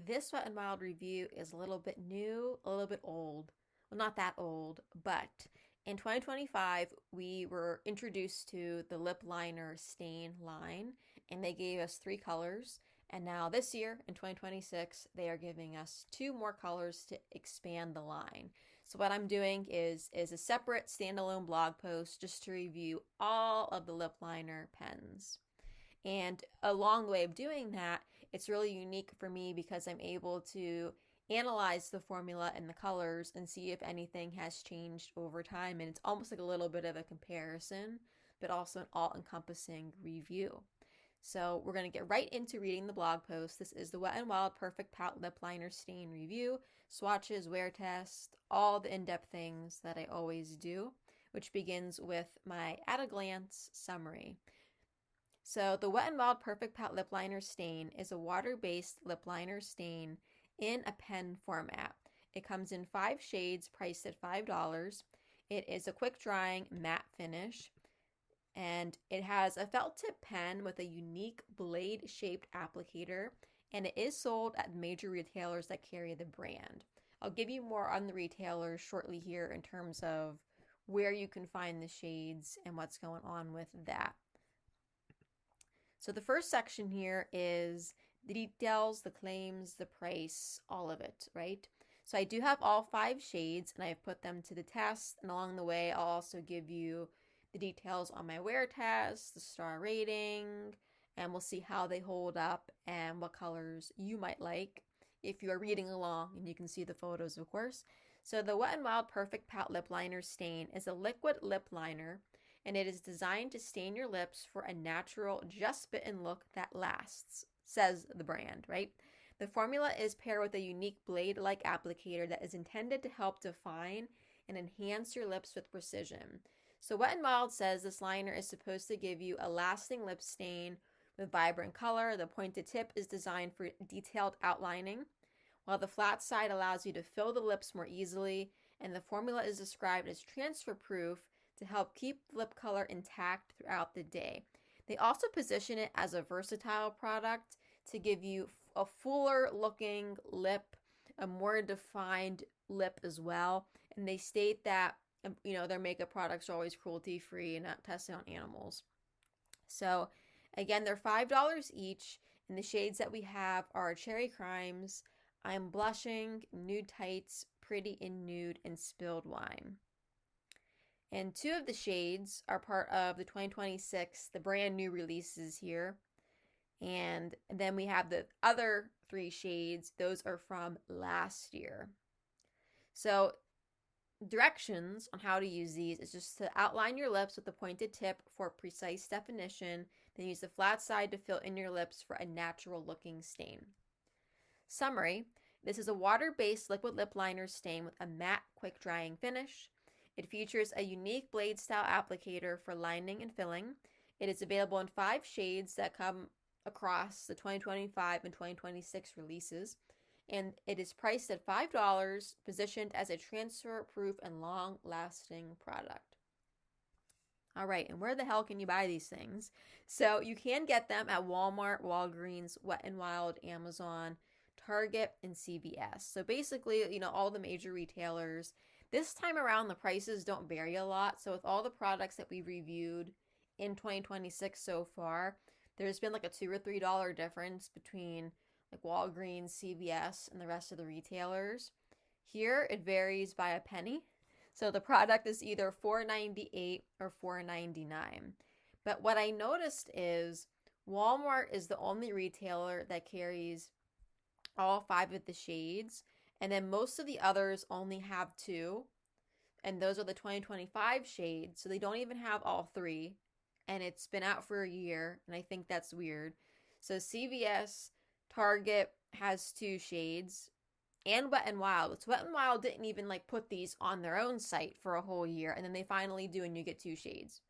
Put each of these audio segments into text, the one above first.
this Wet n Wild review is a little bit new, a little bit old. Well, not that old, but in 2025, we were introduced to the lip liner stain line, and they gave us 3 colors. And now this year, in 2026, they are giving us 2 more colors to expand the line. So what I'm doing is a separate standalone blog post just to review all of the lip liner pens. And along the way of doing that, it's really unique for me because I'm able to analyze the formula and the colors and see if anything has changed over time. And it's almost like a little bit of a comparison, but also an all-encompassing review. So we're going to get right into reading the blog post. This is the Wet n Wild Perfect Pout Lip Liner Stain Review, swatches, wear test, all the in-depth things that I always do, which begins with my at-a-glance summary. So the Wet n Wild Perfect Pout Lip Liner Stain is a water-based lip liner stain in a pen format. It comes in 5 shades priced at $5. It is a quick drying matte finish, and it has a felt tip pen with a unique blade shaped applicator, and it is sold at major retailers that carry the brand. I'll give you more on the retailers shortly here in terms of where you can find the shades and what's going on with that. So the first section here is the details, the claims, the price, all of it, right? So I do have all 5 shades and I've put them to the test, and along the way I'll also give you the details on my wear test, the star rating, and we'll see how they hold up and what colors you might like if you are reading along, and you can see the photos, of course. So the Wet n Wild Perfect Pout Lip Liner Stain is a liquid lip liner, and it is designed to stain your lips for a natural, just bitten look that lasts, says the brand, right? The formula is paired with a unique blade-like applicator that is intended to help define and enhance your lips with precision. So Wet n Wild says this liner is supposed to give you a lasting lip stain with vibrant color. The pointed tip is designed for detailed outlining, while the flat side allows you to fill the lips more easily, and the formula is described as transfer-proof to help keep lip color intact throughout the day. They also position it as a versatile product to give you a fuller looking lip, a more defined lip as well. And they state that, their makeup products are always cruelty free and not tested on animals. So again, they're $5 each, and the shades that we have are Cherry Crimes, I'm Blushing, Nude Tights, Pretty in Nude, and Spilled Wine. And 2 of the shades are part of the 2026, the brand new releases here. And then we have the other 3 shades. Those are from last year. So directions on how to use these is just to outline your lips with the pointed tip for precise definition. Then use the flat side to fill in your lips for a natural looking stain. Summary: this is a water-based liquid lip liner stain with a matte, quick drying finish. It features a unique blade-style applicator for lining and filling. It is available in 5 shades that come across the 2025 and 2026 releases, and it is priced at $5, positioned as a transfer-proof and long-lasting product. All right, and where the hell can you buy these things? So you can get them at Walmart, Walgreens, Wet n Wild, Amazon, Target, and CVS. So basically, all the major retailers. This time around, the prices don't vary a lot. So with all the products that we reviewed in 2026 so far, there's been like a $2 or $3 difference between like Walgreens, CVS, and the rest of the retailers. Here, it varies by a penny. So the product is either $4.98 or $4.99. But what I noticed is Walmart is the only retailer that carries all 5 of the shades, and then most of the others only have 2, and those are the 2025 shades, so they don't even have all 3, and it's been out for a year, and I think that's weird. So CVS, Target has 2 shades, and Wet n Wild. So Wet n Wild didn't even put these on their own site for a whole year, and then they finally do, and you get 2 shades.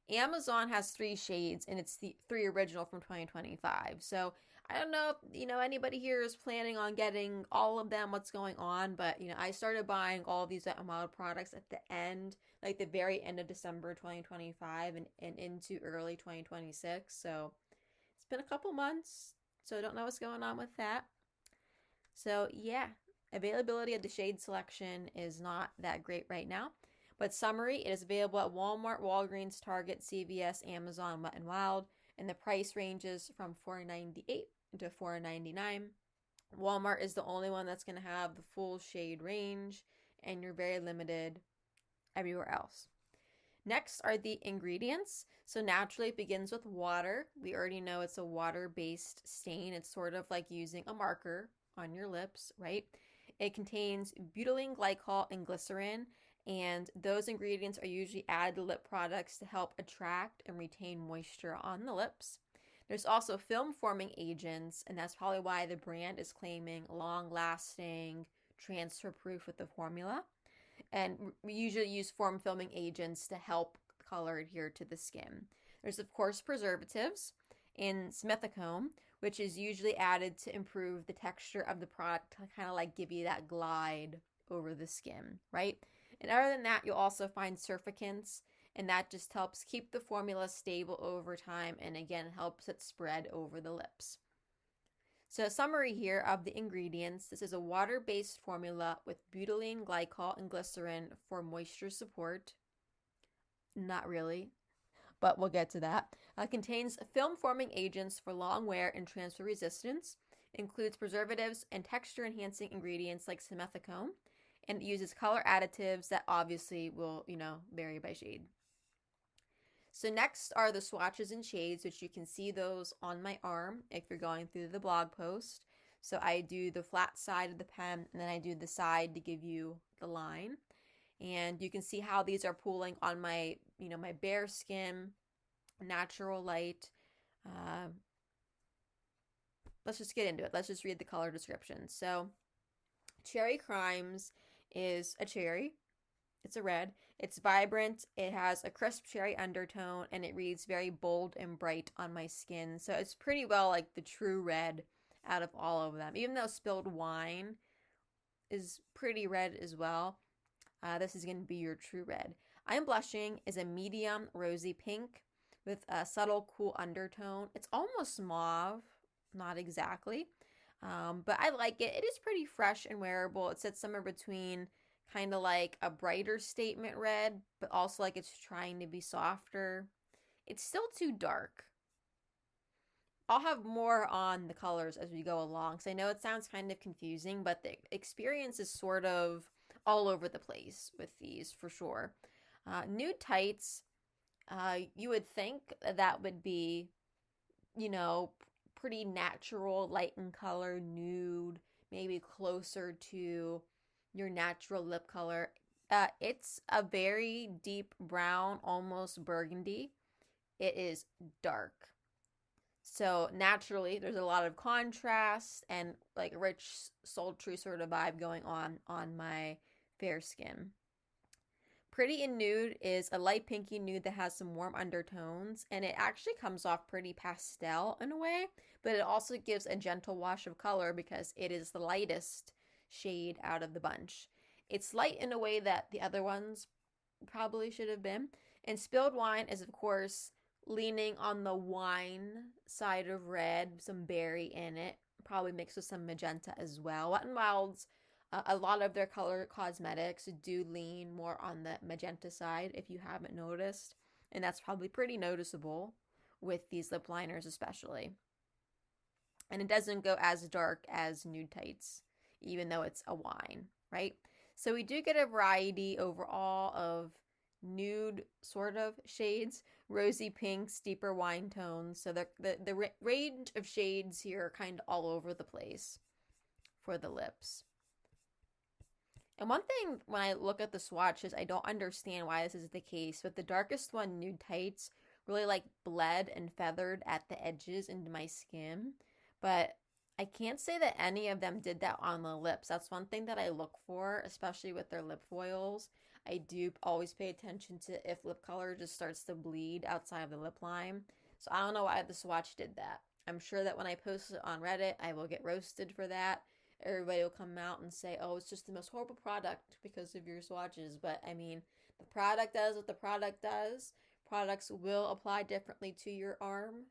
Amazon has 3 shades, and it's the 3 original from 2025. So I don't know if, anybody here is planning on getting all of them, what's going on, but, I started buying all of these Wet n Wild products at the end, the very end of December 2025 and into early 2026. So it's been a couple months, so I don't know what's going on with that. So yeah, availability of the shade selection is not that great right now. But summary, it is available at Walmart, Walgreens, Target, CVS, Amazon, Wet n Wild, and the price ranges from $4.98 to $4.99. Walmart is the only one that's going to have the full shade range, and you're very limited everywhere else. Next are the ingredients. So naturally it begins with water. We already know it's a water-based stain. It's sort of like using a marker on your lips, right? It contains butylene glycol and glycerin, and those ingredients are usually added to lip products to help attract and retain moisture on the lips. There's also film forming agents, and that's probably why the brand is claiming long-lasting, transfer-proof with the formula. And we usually use form filming agents to help color adhere to the skin. There's, of course, preservatives and simethicone, which is usually added to improve the texture of the product to kind of like give you that glide over the skin, right? And other than that, you'll also find surfactants, and that just helps keep the formula stable over time and again helps it spread over the lips. So a summary here of the ingredients. This is a water-based formula with butylene glycol and glycerin for moisture support. Not really, but we'll get to that. Contains film-forming agents for long wear and transfer resistance. Includes preservatives and texture-enhancing ingredients like simethicone. And it uses color additives that obviously will, vary by shade. So next are the swatches and shades, which you can see those on my arm if you're going through the blog post. So I do the flat side of the pen, and then I do the side to give you the line. And you can see how these are pooling on my, my bare skin, natural light. Let's just get into it. Let's just read the color description. So Cherry Crimes is a cherry. It's a red. It's vibrant. It has a crisp cherry undertone, and it reads very bold and bright on my skin. So it's pretty well like the true red out of all of them. Even though Spilled Wine is pretty red as well, this is going to be your true red. I'm Blushing is a medium rosy pink with a subtle cool undertone. It's almost mauve, not exactly, but I like it. It is pretty fresh and wearable. It sits somewhere between kind of like a brighter statement red, but also like it's trying to be softer. It's still too dark. I'll have more on the colors as we go along, because I know it sounds kind of confusing, but the experience is sort of all over the place with these for sure. Nude Tights, you would think that would be, pretty natural, light in color, nude, maybe closer to your natural lip color. It's a very deep brown, almost burgundy. It is dark. So naturally, there's a lot of contrast and like a rich, sultry sort of vibe going on my fair skin. Pretty in Nude is a light pinky nude that has some warm undertones, and it actually comes off pretty pastel in a way, but it also gives a gentle wash of color because it is the lightest shade out of the bunch. It's light in a way that the other ones probably should have been. And Spilled Wine is, of course, leaning on the wine side of red, some berry in it, probably mixed with some magenta as well. Wet n Wild's, a lot of their color cosmetics do lean more on the magenta side, if you haven't noticed. And that's probably pretty noticeable with these lip liners especially. And it doesn't go as dark as Nude Tights, even though it's a wine, right? So we do get a variety overall of nude sort of shades, rosy pinks, deeper wine tones. So the range of shades here are kind of all over the place for the lips. And one thing when I look at the swatches, I don't understand why this is the case, but the darkest one, Nude Tights, really like bled and feathered at the edges into my skin. But I can't say that any of them did that on the lips. That's one thing that I look for, especially with their lip foils. I do always pay attention to if lip color just starts to bleed outside of the lip line. So I don't know why the swatch did that. I'm sure that when I post it on Reddit, I will get roasted for that. Everybody will come out and say, oh, it's just the most horrible product because of your swatches. But I mean, the product does what the product does. Products will apply differently to your arm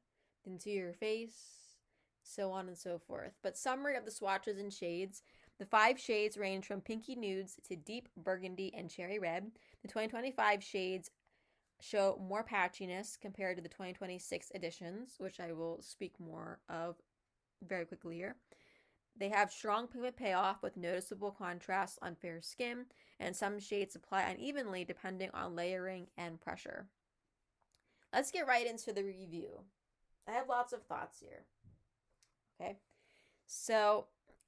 than to your face, so on and so forth. But summary of the swatches and shades. The 5 shades range from pinky nudes to deep burgundy and cherry red. The 2025 shades show more patchiness compared to the 2026 editions, which I will speak more of very quickly here. They have strong pigment payoff with noticeable contrast on fair skin, and some shades apply unevenly depending on layering and pressure. Let's get right into the review. I have lots of thoughts here. Okay, so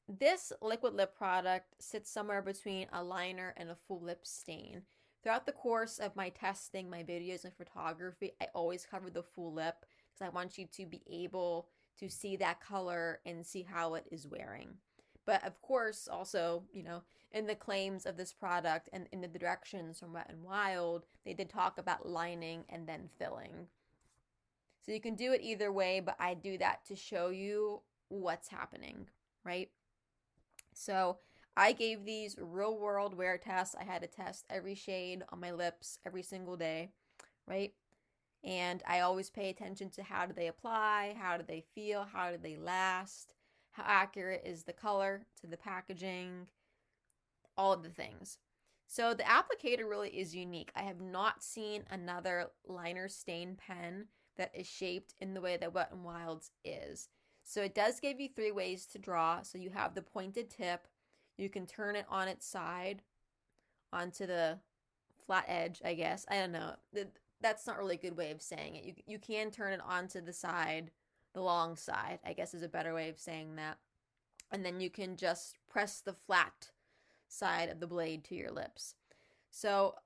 this liquid lip product sits somewhere between a liner and a full lip stain. Throughout the course of my testing, my videos and photography, I always cover the full lip because I want you to be able to see that color and see how it is wearing. But of course, also, in the claims of this product and in the directions from Wet n Wild, they did talk about lining and then filling. So you can do it either way, but I do that to show you what's happening, right? So I gave these real world wear tests. I had to test every shade on my lips every single day, right? And I always pay attention to how do they apply, how do they feel, how do they last, how accurate is the color to the packaging, all of the things. So the applicator really is unique. I have not seen another liner stain pen that is shaped in the way that Wet n Wild's is. So it does give you 3 ways to draw. So you have the pointed tip. You can turn it on its side onto the flat edge, I guess. I don't know. That's not really a good way of saying it. You can turn it onto the side, the long side, I guess is a better way of saying that. And then you can just press the flat side of the blade to your lips. So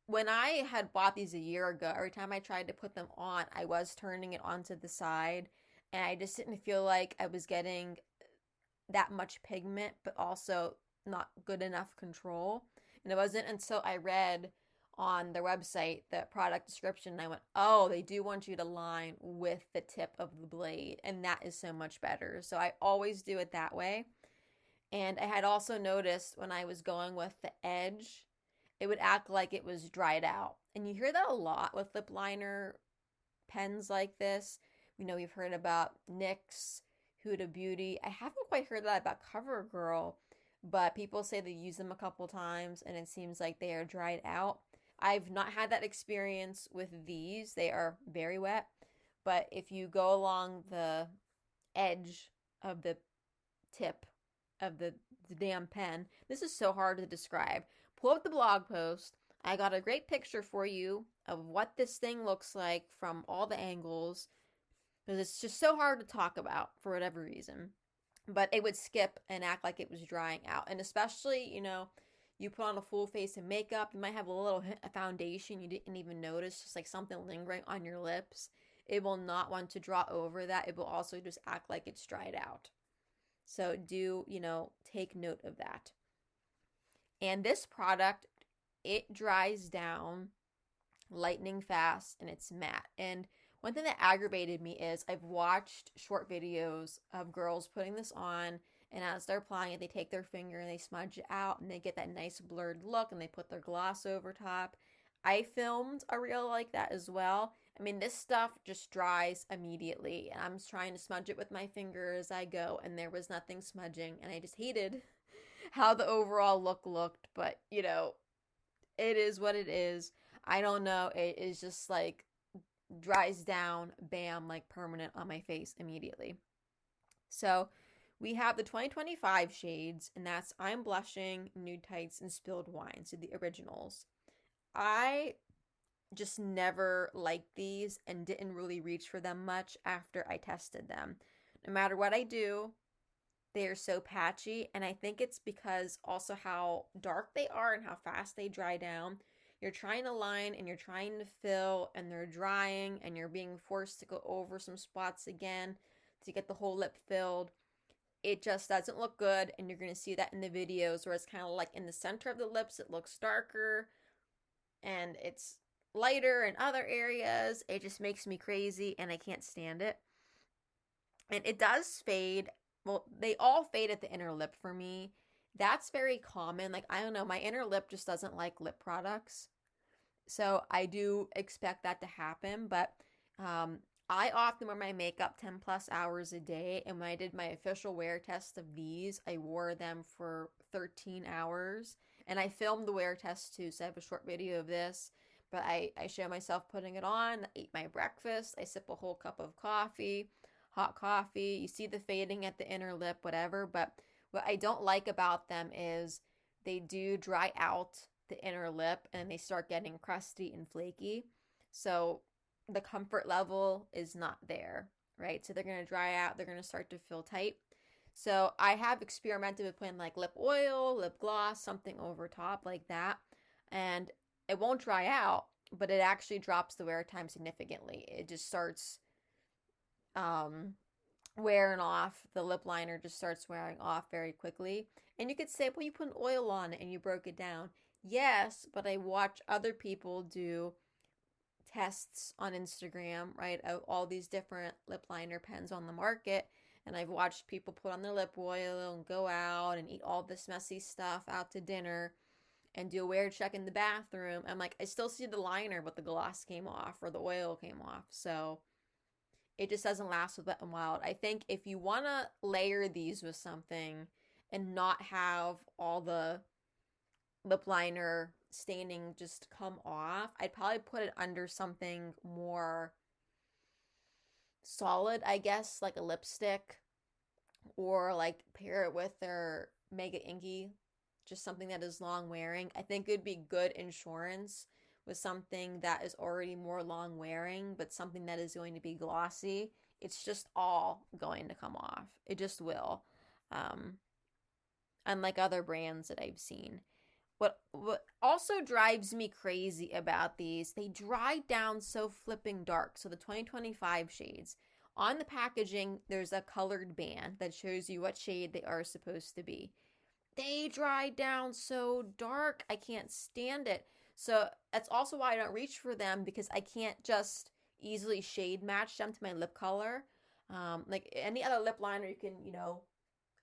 when I had bought these a year ago, every time I tried to put them on, I was turning it onto the side, and I just didn't feel like I was getting that much pigment, but also not good enough control. And it wasn't until I read on their website the product description and I went, oh, they do want you to line with the tip of the blade, and that is so much better. So I always do it that way. And I had also noticed when I was going with the edge, it would act like it was dried out. And you hear that a lot with lip liner pens like this. We've heard about NYX, Huda Beauty. I haven't quite heard that about CoverGirl, but people say they use them a couple times and it seems like they are dried out. I've not had that experience with these. They are very wet, but if you go along the edge of the tip of the damn pen, this is so hard to describe. Pull up the blog post. I got a great picture for you of what this thing looks like from all the angles, because it's just so hard to talk about for whatever reason. But it would skip and act like it was drying out. And especially, you put on a full face of makeup, you might have a little hint of foundation you didn't even notice, just like something lingering on your lips. It will not want to draw over that. It will also just act like it's dried out. So do, take note of that. And this product, it dries down lightning fast and it's matte. And one thing that aggravated me is I've watched short videos of girls putting this on, and as they're applying it, they take their finger and they smudge it out and they get that nice blurred look and they put their gloss over top. I filmed a reel like that as well. I mean, this stuff just dries immediately, and I'm trying to smudge it with my finger as I go, and there was nothing smudging, and I just hated how the overall look looked, but, it is what it is. I don't know. It is just like dries down, bam, like permanent on my face immediately. So we have the 2025 shades, and that's I'm Blushing, Nude Tights, and Spilled Wine, so the originals. I just never liked these and didn't really reach for them much after I tested them. No matter what I do, they are so patchy, and I think it's because also how dark they are and how fast they dry down. You're trying to line and you're trying to fill, and they're drying, and you're being forced to go over some spots again to get the whole lip filled. It just doesn't look good, and you're going to see that in the videos where it's kind of like in the center of the lips it looks darker and it's lighter in other areas. It just makes me crazy and I can't stand it. And it does fade. Well, they all fade at the inner lip for me. That's very common. Like, I don't know, my inner lip just doesn't like lip products. So I do expect that to happen, but I often wear my makeup 10 plus hours a day, and when I did my official wear test of these, I wore them for 13 hours. And I filmed the wear test too, so I have a short video of this. But I show myself putting it on, I eat my breakfast, I sip a whole cup of coffee, hot coffee. You see the fading at the inner lip, whatever. But what I don't like about them is they do dry out the inner lip and they start getting crusty and flaky. So the comfort level is not there, right? So they're going to dry out, they're going to start to feel tight. So I have experimented with putting like lip oil, lip gloss, something over top like that. And it won't dry out, but it actually drops the wear time significantly. It just starts wearing off. The lip liner just starts wearing off very quickly. And you could say, well, you put an oil on it and you broke it down. Yes, but I watch other people do tests on Instagram, right, of all these different lip liner pens on the market. And I've watched people put on their lip oil and go out and eat all this messy stuff out to dinner and do a wear check in the bathroom. I'm like, I still see the liner, but the gloss came off or the oil came off. So it just doesn't last with Wet n Wild. I think if you want to layer these with something and not have all the lip liner staining just come off, I'd probably put it under something more solid, I guess, like a lipstick, or like pair it with their Mega Inky, just something that is long wearing. I think it would be good insurance with something that is already more long wearing, but something that is going to be glossy. It's just all going to come off. It just will. Unlike other brands that I've seen. What also drives me crazy about these, they dry down so flipping dark. So the 2025 shades. On the packaging, there's a colored band that shows you what shade they are supposed to be. They dry down so dark. I can't stand it. So that's also why I don't reach for them, because I can't just easily shade match them to my lip color. Like any other lip liner, you can,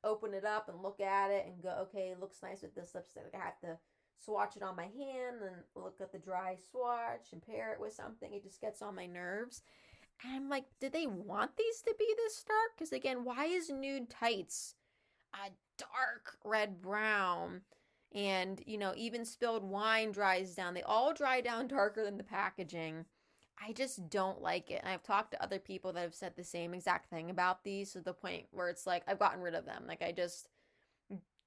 open it up and look at it and go, okay, it looks nice with this lipstick. Like I have to swatch it on my hand and look at the dry swatch and pair it with something. It just gets on my nerves. And I'm like, did they want these to be this dark? Because again, why is nude tights a dark red brown? And, even spilled wine dries down. They all dry down darker than the packaging. I just don't like it. And I've talked to other people that have said the same exact thing about these, to the point where it's like I've gotten rid of them. Like I just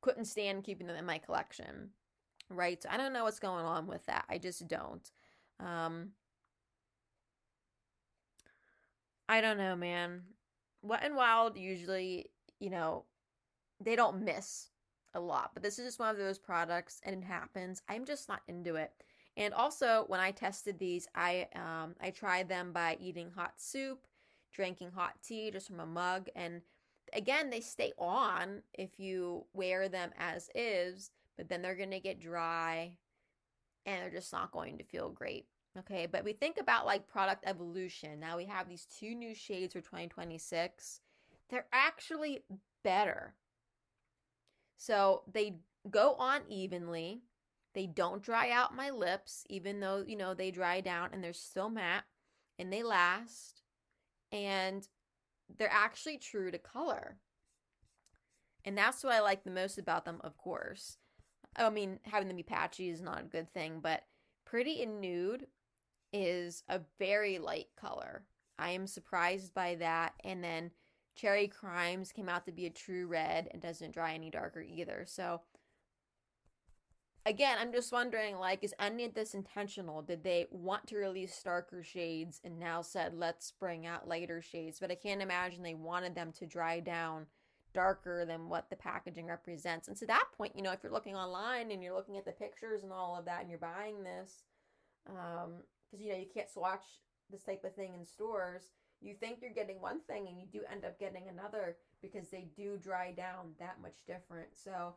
couldn't stand keeping them in my collection, right? So I don't know what's going on with that. I just don't. I don't know, man. Wet n Wild usually, they don't miss a lot, but this is just one of those products, and it happens. I'm just not into it. And also, when I tested these, I tried them by eating hot soup, drinking hot tea just from a mug, and again, they stay on if you wear them as is, but then they're going to get dry, and they're just not going to feel great. Okay, but we think about like product evolution. Now we have these 2 new shades for 2026. They're actually better. So they go on evenly. They don't dry out my lips, even though, they dry down and they're still matte, and they last, and they're actually true to color. And that's what I like the most about them, of course. I mean, having them be patchy is not a good thing, but Pretty and Nude is a very light color. I am surprised by that. And then Cherry Crimes came out to be a true red and doesn't dry any darker either. So again, I'm just wondering, like, is any of this intentional? Did they want to release darker shades and now said, let's bring out lighter shades? But I can't imagine they wanted them to dry down darker than what the packaging represents. And to that point, if you're looking online and you're looking at the pictures and all of that and you're buying this, because, you can't swatch this type of thing in stores, you think you're getting one thing and you do end up getting another, because they do dry down that much different. So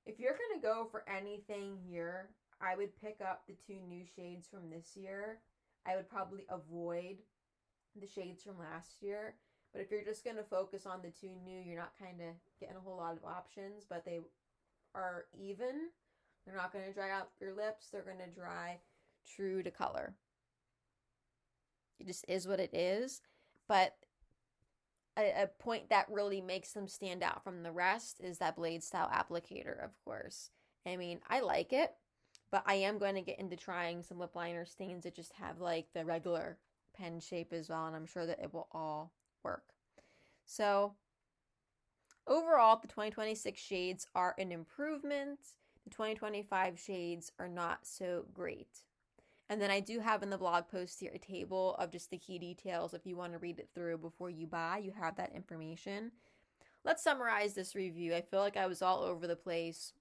if you're going to go for anything here, I would pick up the 2 new shades from this year. I would probably avoid the shades from last year. But if you're just going to focus on the 2 new, you're not kind of getting a whole lot of options, but they are even. They're not going to dry out your lips. They're going to dry true to color. It just is what it is. But a point that really makes them stand out from the rest is that blade style applicator, of course. I mean, I like it, but I am going to get into trying some lip liner stains that just have like the regular pen shape as well, and I'm sure that it will all work. So overall, the 2026 shades are an improvement. The 2025 shades are not so great. And then I do have in the blog post here a table of just the key details. If you want to read it through before you buy, you have that information. Let's summarize this review. I feel like I was all over the place,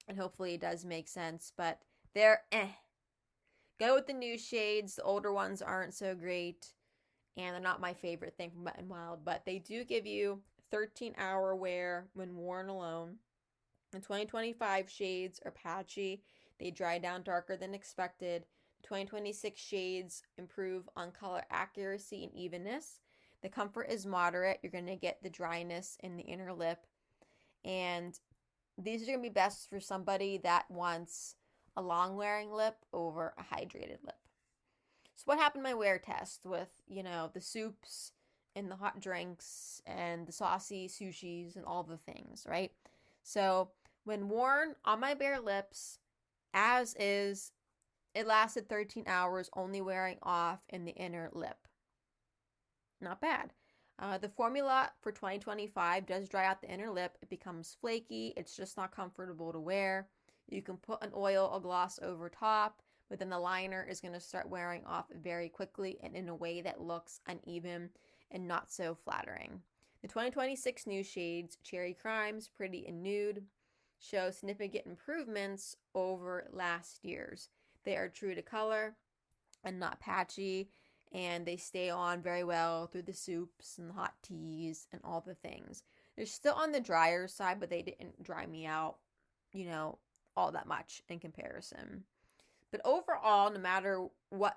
and hopefully it does make sense, but they're Go with the new shades. The older ones aren't so great, and they're not my favorite thing from Wet n Wild, but they do give you 13-hour wear when worn alone. The 2025 shades are patchy. They dry down darker than expected. 2026 shades improve on color accuracy and evenness. The comfort is moderate. You're going to get the dryness in the inner lip. And these are going to be best for somebody that wants a long wearing lip over a hydrated lip. So what happened in my wear test with, the soups and the hot drinks and the saucy sushis and all the things, right? So when worn on my bare lips, as is, it lasted 13 hours, only wearing off in the inner lip. Not bad. The formula for 2025 does dry out the inner lip. It becomes flaky. It's just not comfortable to wear. You can put an oil or gloss over top, but then the liner is going to start wearing off very quickly and in a way that looks uneven and not so flattering. The 2026 new shades, Cherry Crimes, Pretty, and Nude, show significant improvements over last year's. They are true to color and not patchy, and they stay on very well through the soups and the hot teas and all the things. They're still on the drier side, but they didn't dry me out, all that much in comparison. But overall, no matter what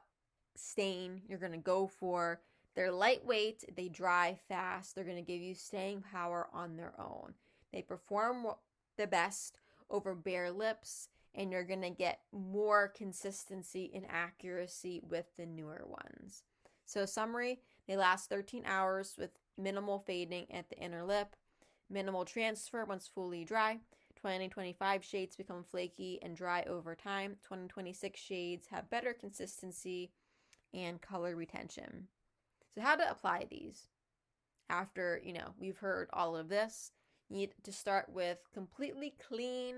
stain you're going to go for, they're lightweight, they dry fast, they're going to give you staying power on their own. They perform the best over bare lips, and you're going to get more consistency and accuracy with the newer ones. So summary, they last 13 hours with minimal fading at the inner lip, minimal transfer once fully dry. 2025 shades become flaky and dry over time. 2026 shades have better consistency and color retention. So how to apply these? After, we've heard all of this, you need to start with completely clean,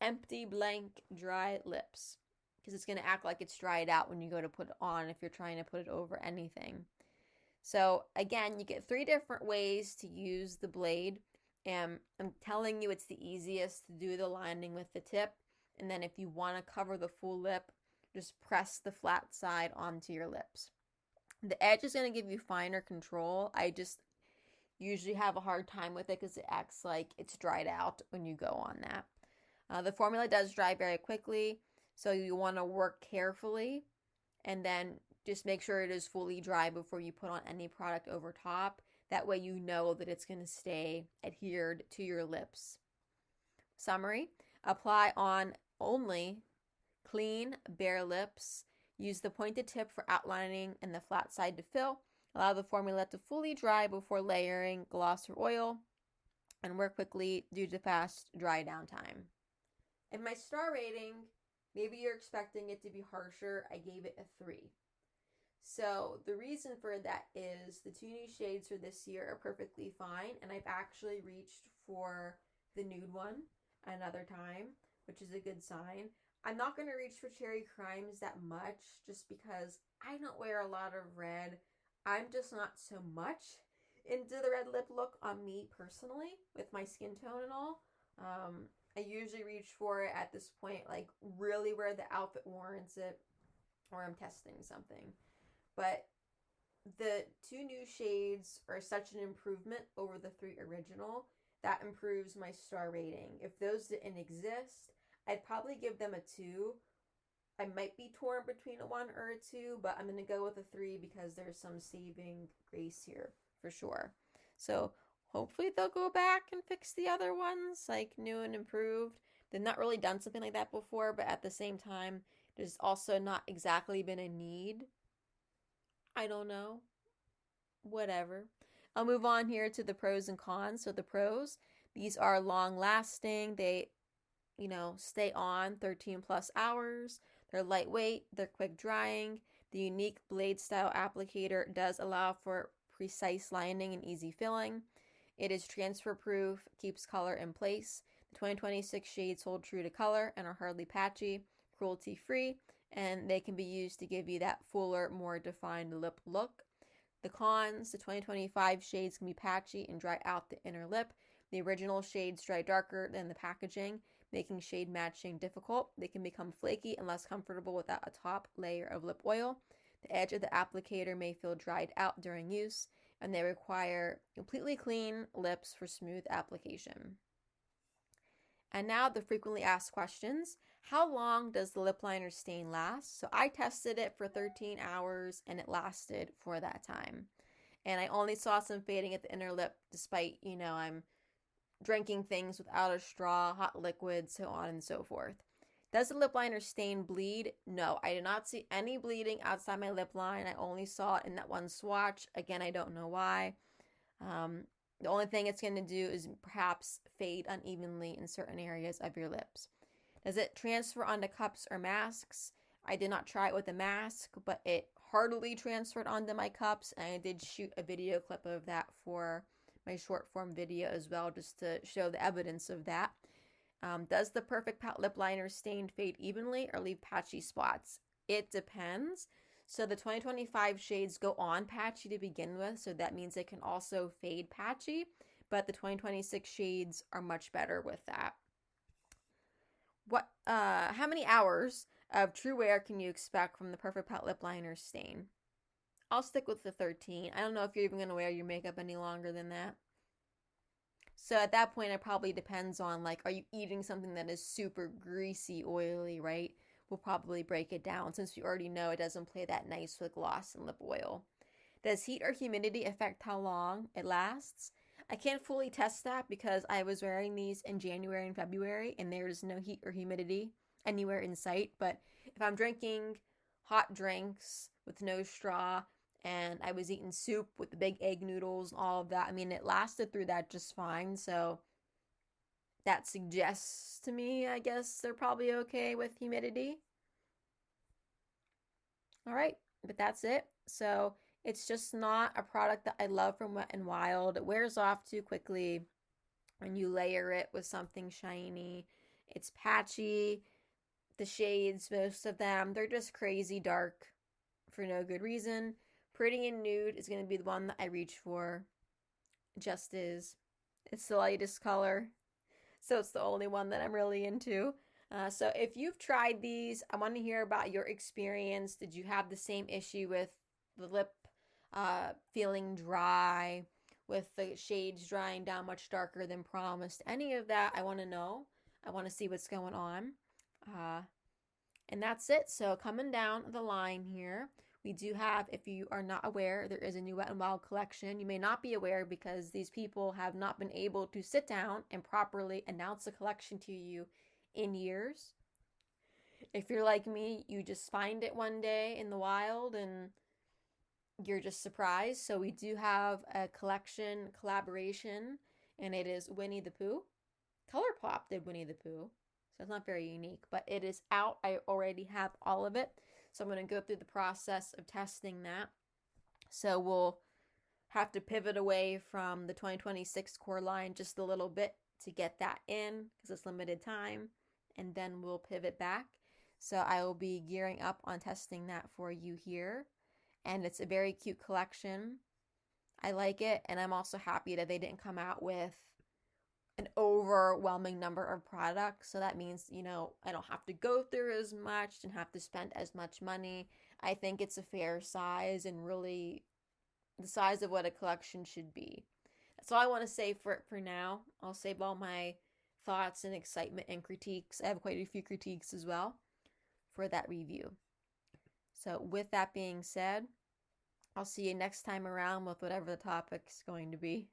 empty, blank, dry lips, because it's going to act like it's dried out when you go to put it on if you're trying to put it over anything. So again, you get 3 different ways to use the blade, and I'm telling you it's the easiest to do the lining with the tip, and then if you want to cover the full lip, just press the flat side onto your lips. The edge is going to give you finer control. I just usually have a hard time with it because it acts like it's dried out when you go on that. The formula does dry very quickly, so you want to work carefully and then just make sure it is fully dry before you put on any product over top. That way you know that it's going to stay adhered to your lips. Summary, apply on only clean, bare lips. Use the pointed tip for outlining and the flat side to fill. Allow the formula to fully dry before layering gloss or oil, and work quickly due to fast dry down time. And my star rating, maybe you're expecting it to be harsher. I gave it a 3. So the reason for that is the 2 new shades for this year are perfectly fine, and I've actually reached for the nude one another time, which is a good sign. I'm not going to reach for Cherry Crimes that much just because I don't wear a lot of red. I'm just not so much into the red lip look on me personally with my skin tone and all. I usually reach for it at this point, like really where the outfit warrants it or I'm testing something. But the 2 new shades are such an improvement over the 3 original that improves my star rating. If those didn't exist, I'd probably give them a 2. I might be torn between a 1 or a 2, but I'm going to go with a 3 because there's some saving grace here for sure. So hopefully they'll go back and fix the other ones, like new and improved. They've not really done something like that before, but at the same time, there's also not exactly been a need. I don't know. whatever. I'll move on here to the pros and cons. So the pros, these are long lasting. They, stay on 13 plus hours. They're lightweight. They're quick drying. The unique blade style applicator does allow for precise lining and easy filling. It is transfer proof, keeps color in place. The 2026 shades hold true to color and are hardly patchy, cruelty free, and they can be used to give you that fuller, more defined lip look. The cons, the 2025 shades can be patchy and dry out the inner lip. The original shades dry darker than the packaging, making shade matching difficult. They can become flaky and less comfortable without a top layer of lip oil. The edge of the applicator may feel dried out during use, and they require completely clean lips for smooth application. And now the frequently asked questions. How long does the lip liner stain last? So I tested it for 13 hours and it lasted for that time. And I only saw some fading at the inner lip despite, I'm drinking things without a straw, hot liquid, so on and so forth. Does the lip liner stain bleed? No, I did not see any bleeding outside my lip line. I only saw it in that one swatch. Again, I don't know why. The only thing it's going to do is perhaps fade unevenly in certain areas of your lips. Does it transfer onto cups or masks? I did not try it with a mask, but it heartily transferred onto my cups, and I did shoot a video clip of that for my short form video as well, just to show the evidence of that. Does the Perfect Pout lip liner stain fade evenly or leave patchy spots? It depends. So the 2025 shades go on patchy to begin with, so that means they can also fade patchy, but the 2026 shades are much better with that. How many hours of true wear can you expect from the Perfect Pout lip liner stain? I'll stick with the 13. I don't know if you're even going to wear your makeup any longer than that. So at that point, it probably depends on, are you eating something that is super greasy, oily, right? We'll probably break it down since we already know it doesn't play that nice with gloss and lip oil. Does heat or humidity affect how long it lasts? I can't fully test that because I was wearing these in January and February and there's no heat or humidity anywhere in sight. But if I'm drinking hot drinks with no straw and I was eating soup with the big egg noodles and all of that, it lasted through that just fine. So that suggests to me, I guess, they're probably okay with humidity. All right, but that's it. So it's just not a product that I love from Wet n Wild. It wears off too quickly when you layer it with something shiny. It's patchy. The shades, most of them, they're just crazy dark for no good reason. Pretty and Nude is going to be the one that I reach for. Just is. It's the lightest color. So it's the only one that I'm really into. So if you've tried these, I want to hear about your experience. Did you have the same issue with the lip feeling dry, with the shades drying down much darker than promised? Any of that, I want to know. I want to see what's going on. And that's it. So coming down the line here, we do have, if you are not aware, there is a new Wet n Wild collection. You may not be aware because these people have not been able to sit down and properly announce the collection to you in years. If you're like me, you just find it one day in the wild and you're just surprised. So we do have a collection collaboration, and it is Winnie the Pooh. ColourPop did Winnie the Pooh, so it's not very unique, but it is out. I already have all of it. So I'm going to go through the process of testing that. So we'll have to pivot away from the 2026 core line just a little bit to get that in because it's limited time. And then we'll pivot back. So I will be gearing up on testing that for you here. And it's a very cute collection. I like it. And I'm also happy that they didn't come out with an overwhelming number of products. So that means, I don't have to go through as much and have to spend as much money. I think it's a fair size and really the size of what a collection should be. That's all I want to say for it for now. I'll save all my thoughts and excitement and critiques. I have quite a few critiques as well for that review. So with that being said, I'll see you next time around with whatever the topic's going to be.